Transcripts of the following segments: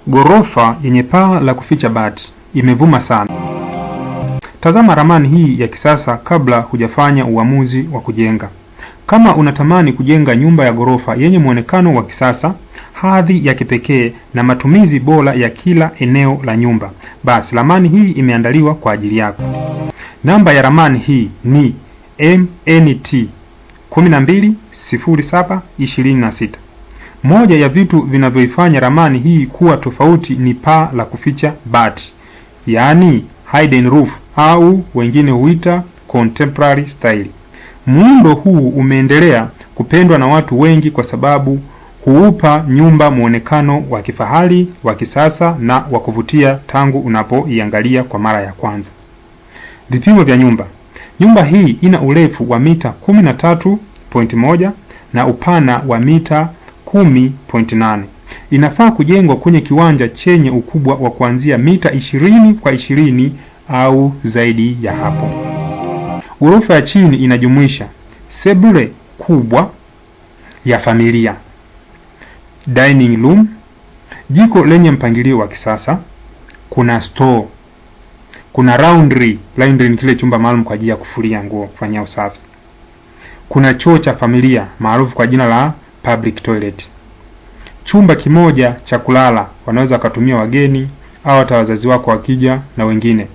Ghorofa yenye paa la kuficha bati imevuma sana. Tazama ramani hii ya kisasa kabla hujafanya uamuzi wa kujenga. Kama unatamani kujenga nyumba ya ghorofa yenye muonekano wa kisasa, hadhi ya kipekee na matumizi bora ya kila eneo la nyumba, basi ramani hii imeandaliwa kwa ajili yako. Namba ya ramani hii ni MNT 120726. Moja ya vitu vinavyoifanya ramani hii kuwa tofauti ni paa la kuficha bati, yaani hidden roof au wengine huita contemporary style. Muundo huu umeendelea kupendwa na watu wengi kwa sababu huupa nyumba muonekano wa kifahari, wa kisasa na wa kuvutia tangu unapoiangalia kwa mara ya kwanza. Vipimo vya nyumba. Nyumba hii ina urefu wa mita 13.1 na upana wa mita 10.8. Inafaa kujengwa kwenye kiwanja chenye ukubwa wa kuanzia mita 20 kwa 20 au zaidi ya hapo. Ghorofa ya chini inajumuisha sebule kubwa ya familia, dining room, jiko lenye mpangilio wa kisasa, kuna store, kuna laundry ni kile chumba maalum kwa ajili ya kufulia nguo, kufanya usafi. Kuna choo cha familia maarufu kwa jina la public toilet. Chumba kimoja cha kulala, wanaweza kutumia wageni au hata wazazi wako wakija na wengine.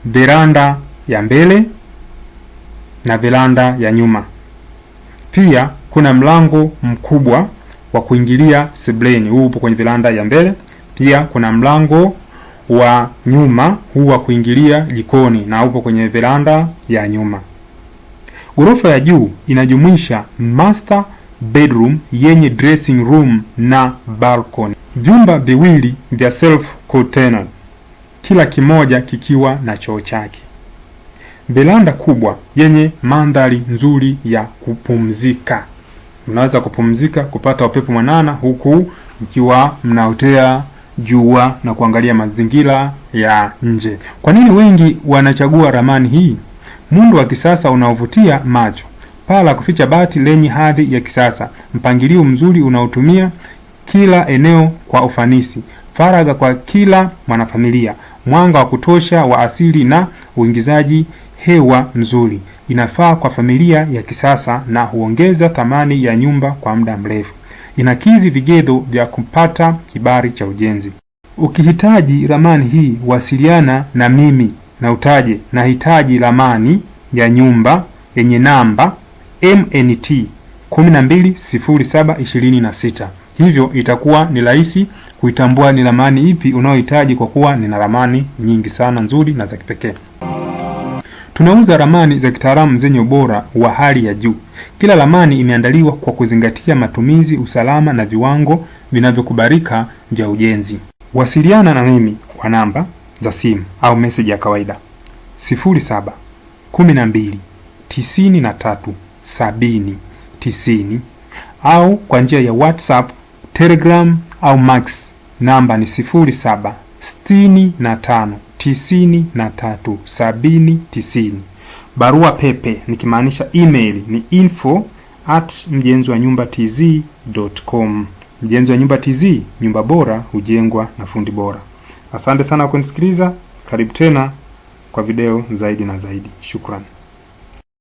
Veranda ya mbele na veranda ya nyuma. Pia kuna mlango mkubwa wa kuingilia sebuleni, huu upo kwenye veranda ya mbele. Pia kuna mlango wa nyuma, huu wa kuingilia jikoni, na upo kwenye veranda ya nyuma. Ghorofa ya juu inajumuisha master bedroom yenye dressing room na balcony. Vyumba viwili vya self contained, kila kimoja kikiwa na choo chake. Veranda kubwa yenye mandhari nzuri ya kupumzika. Mnaweza kupumzika, kupata upepo mwanana huku mkiwa mnaotea jua na kuangalia mazingira ya nje. Kwa nini wengi wanachagua ramani hii? Muundo wa kisasa unaovutia macho, paa la kuficha bati lenye hadhi ya kisasa, mpangilio mzuri unaotumia kila eneo kwa ufanisi, faragha kwa kila mwanafamilia, mwanga wa kutosha wa asili na uingizaji hewa mzuri. Inafaa kwa familia ya kisasa na huongeza thamani ya nyumba kwa muda mrefu. Inakidhi vigezo vya kupata kibali cha ujenzi. Ukihitaji ramani hii, wasiliana na mimi na utaje nahitaji ramani ya nyumba yenye namba MNT 120726. Hivyo itakuwa ni rahisi kuitambua ni ramani ipi unayohitaji, kwa kuwa nina ramani nyingi sana nzuri na za kipekee. Tunauza ramani za kitaalamu zenye ubora wa hali ya juu. Kila ramani imeandaliwa kwa kuzingatia matumizi, usalama na viwango vinavyokubalika vya ujenzi. Wasiliana na mimi kwa namba za simu au message ya kawaida 07 12 93 70 90 au kwa njia ya WhatsApp, Telegram au Max. Namba ni 07 65 93 70 90. Barua pepe nikimaanisha email ni info@mjenziwanyumbatz.com. Mjenzi wa Nyumba TZ, nyumba bora hujengwa na fundi bora. Asante sana kwa kunisikiliza. Karibu tena kwa video zaidi na zaidi. Shukrani.